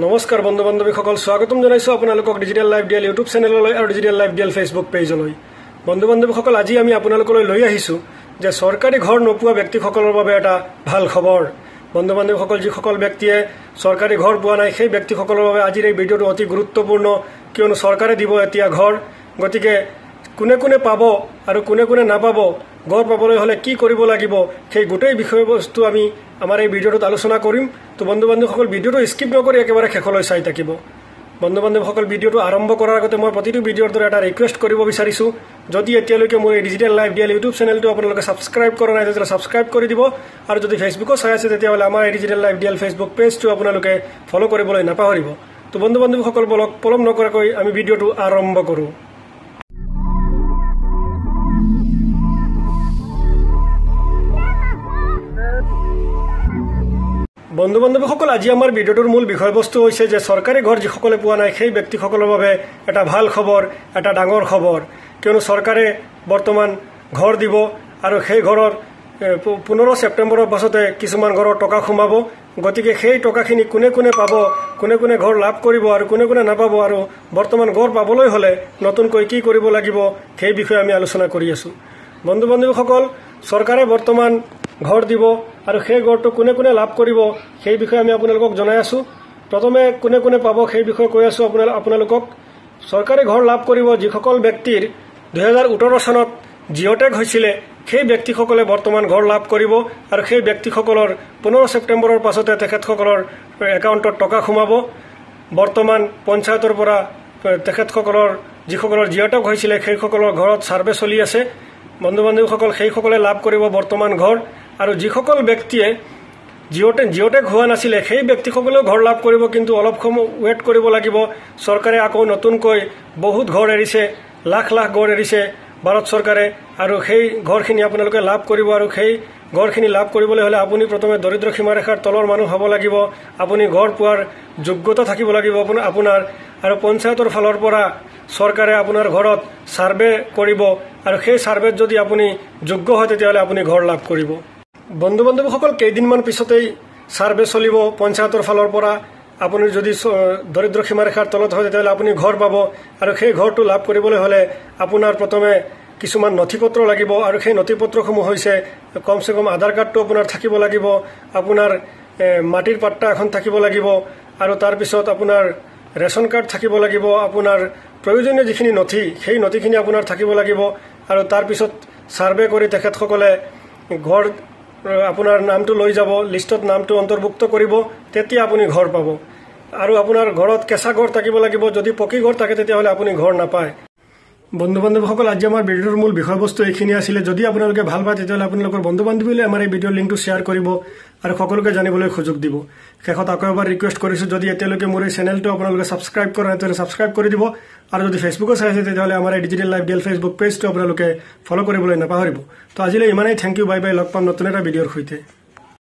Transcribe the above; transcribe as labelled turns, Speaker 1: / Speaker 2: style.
Speaker 1: নমস্কাৰ বন্ধু বান্ধৱীসকল, স্বাগতম জনাইছো আপোনালোকক ডিজিটেল লাইভ ডিএল ইউটিউব চেনেললৈ আৰু ডিজিটেল লাইভ ডিএল ফেচবুক পেজলৈ। বন্ধু বান্ধৱীসকল, আজি আমি আপোনালোকলৈ লৈ আহিছো যে চৰকাৰী ঘৰ নোপোৱা ব্যক্তিসকলৰ বাবে এটা ভাল খবৰ। বন্ধু বান্ধৱীসকল, যিসকল ব্যক্তিয়ে চৰকাৰী ঘৰ পোৱা নাই সেই ব্যক্তিসকলৰ বাবে আজিৰ এই ভিডিঅ'টো অতি গুৰুত্বপূৰ্ণ, কিয়নো চৰকাৰে দিব এতিয়া ঘৰ। গতিকে কোনে কোনে পাব আৰু কোনে কোনে নাপাব, ঘৰ পাবলৈ হলে কি কৰিব লাগিব, সেই গোটেই বিষয়বস্তু আমি আমাৰ এই ভিডিঅ'টোত আলোচনা কৰিম। তো বন্ধু বান্ধৱীসকল, ভিডিঅ'টো স্কিপ নকৰি একেবাৰে শেষলৈ চাই থাকিব। বন্ধু বান্ধৱীসকল, ভিডিঅ'টো আৰম্ভ কৰাৰ আগতে মই প্ৰতিটো ভিডিঅ'ৰ দৰে এটা ৰিকুৱেষ্ট কৰিব বিচাৰিছোঁ, যদি এতিয়ালৈকে মোৰ এই ডিজিটেল লাইভ ডিএল ইউটিউব চেনেলটো আপোনালোকে ছাবস্ক্ৰাইব কৰা নাই তেতিয়াহ'লে ছাবস্ক্ৰাইব কৰি দিব, আৰু যদি ফেচবুকত চাই আছে তেতিয়াহ'লে আমাৰ এই ডিজিটেল লাইভ ডিএল ফেচবুক পেজটো আপোনালোকে ফ'ল' কৰিবলৈ নাপাহৰিব। তো বন্ধু বান্ধৱীসকল, বলক পলম নকৰাকৈ আমি ভিডিঅ'টো আৰম্ভ কৰোঁ। বন্ধু বান্ধৱীসকল, আজি আমাৰ ভিডিঅ'টোৰ মূল বিষয়বস্তু হৈছে যে চৰকাৰী ঘৰ যিসকলে পোৱা নাই সেই ব্যক্তিসকলৰ বাবে এটা ভাল খবৰ, এটা ডাঙৰ খবৰ, কিয়নো চৰকাৰে বৰ্তমান ঘৰ দিব আৰু সেই ঘৰৰ 15 ছেপ্টেম্বৰৰ পাছতে কিছুমান ঘৰৰ টকা সোমাব। গতিকে সেই টকাখিনি কোনে কোনে পাব, কোনে কোনে ঘৰ লাভ কৰিব আৰু কোনে কোনে নাপাব, আৰু বৰ্তমান ঘৰ পাবলৈ হ'লে নতুনকৈ কি কৰিব লাগিব সেই বিষয়ে আমি আলোচনা কৰি আছোঁ। বন্ধু বান্ধৱীসকল, চৰকাৰে বৰ্তমান ঘৰ দিব আৰু সেই ঘৰটো কোনে কোনে লাভ কৰিব সেই বিষয়ে আমি আপোনালোকক জনাই আছোঁ। প্ৰথমে কোনে কোনে পাব সেই বিষয়ে কৈ আছোঁ আপোনালোকক। চৰকাৰী ঘৰ লাভ কৰিব যিসকল ব্যক্তিৰ 2018 চনত জিঅ'টেক হৈছিলে, সেই ব্যক্তিসকলে বৰ্তমান ঘৰ লাভ কৰিব, আৰু সেই ব্যক্তিসকলৰ 15 ছেপ্টেম্বৰৰ পাছতে তেখেতসকলৰ একাউণ্টত টকা সোমাব। বৰ্তমান পঞ্চায়তৰ পৰা তেখেতসকলৰ যিসকলৰ জিঅ'টেক হৈছিলে সেইসকলৰ ঘৰত ছাৰ্ভে চলি আছে। বন্ধু বান্ধৱীসকল, সেইসকলে লাভ কৰিব বৰ্তমান ঘৰ, আৰু যিসকল ব্যক্তিয়ে জিঅ'টেক হোৱা নাছিলে সেই ব্যক্তিসকলেও ঘৰ লাভ কৰিব, কিন্তু অলপ সময় ৱেইট কৰিব লাগিব। চৰকাৰে আকৌ নতুনকৈ বহুত ঘৰ এৰিছে, লাখ লাখ ঘৰ এৰিছে ভাৰত চৰকাৰে, আৰু সেই ঘৰখিনি আপোনালোকে লাভ কৰিব। আৰু সেই ঘৰখিনি লাভ কৰিবলৈ হ'লে আপুনি প্ৰথমে দৰিদ্ৰ সীমাৰেখাৰ তলৰ মানুহ হ'ব লাগিব, আপুনি ঘৰ পোৱাৰ যোগ্যতা থাকিব লাগিব আপোনাৰ, আৰু পঞ্চায়তৰ ফালৰ পৰা চৰকাৰে আপোনাৰ ঘৰত ছাৰ্ভে কৰিব, আৰু সেই ছাৰ্ভেত যদি আপুনি যোগ্য হয় তেতিয়াহ'লে আপুনি ঘৰ লাভ কৰিব। বন্ধু বান্ধৱীসকল, কেইদিনমান পিছতেই ছাৰ্ভে চলিব পঞ্চায়তৰ ফালৰ পৰা। আপুনি যদি দৰিদ্ৰ সীমাৰেখাৰ তলত হয় তেতিয়াহ'লে আপুনি ঘৰ পাব, আৰু সেই ঘৰটো লাভ কৰিবলৈ হ'লে আপোনাৰ প্ৰথমে কিছুমান নথি পত্ৰ লাগিব, আৰু সেই নথি পত্ৰসমূহ হৈছে কমচে কম আধাৰ কাৰ্ডটো আপোনাৰ থাকিব লাগিব, আপোনাৰ মাটিৰ পাট্টা এখন থাকিব লাগিব, আৰু তাৰপিছত আপোনাৰ ৰেচন কাৰ্ড থাকিব লাগিব, আপোনাৰ প্ৰয়োজনীয় যিখিনি নথি সেই নথিখিনি আপোনাৰ থাকিব লাগিব। আৰু তাৰপিছত ছাৰ্ভে কৰি তেখেতসকলে ঘৰ আপোনাৰ নামটো লৈ যাব, লিষ্টত নামটো অন্তৰ্ভুক্ত কৰিব, তেতিয়া আপুনি ঘৰ পাব। আৰু আপোনাৰ ঘৰত কেঁচা ঘৰ থাকিব লাগিব, যদি পকী ঘৰ থাকে তেতিয়াহ'লে আপুনি ঘৰ নাপায়। বন্ধু বান্ধৱীসকল, আজি আমাৰ ভিডিঅ'ৰ মূল বিষয়বস্তু এইখিনি আছিলে। যদি আপোনালোকে ভাল পায় তেতিয়াহ'লে আপোনালোকৰ বন্ধু বান্ধৱীলৈ আমাৰ এই ভিডিঅ'ৰ লিংকটো শ্বেয়াৰ কৰিব আৰু সকলোকে জানিবলৈ সুযোগ দিব। শেষত আকৌ এবাৰ ৰিকুৱেষ্ট কৰিছোঁ, যদি এতিয়ালৈকে মোৰ এই চেনেলটো আপোনালোকে ছাবস্ক্ৰাইব কৰা নাই তেতিয়াহ'লে ছাবস্ক্ৰাইব কৰি দিব, আৰু যদি ফেচবুকত চাই আছে তেতিয়াহ'লে আমাৰ এই ডিজিটেল লাইভ ডিএল ফেচবুক পেজটো আপোনালোকে ফ'ল' কৰিবলৈ নাপাহৰিব। তো আজিলৈ ইমানেই, থেংক ইউ, বাই বাই, লগ পাম নতুন এটা ভিডিঅ'ৰ সৈতে।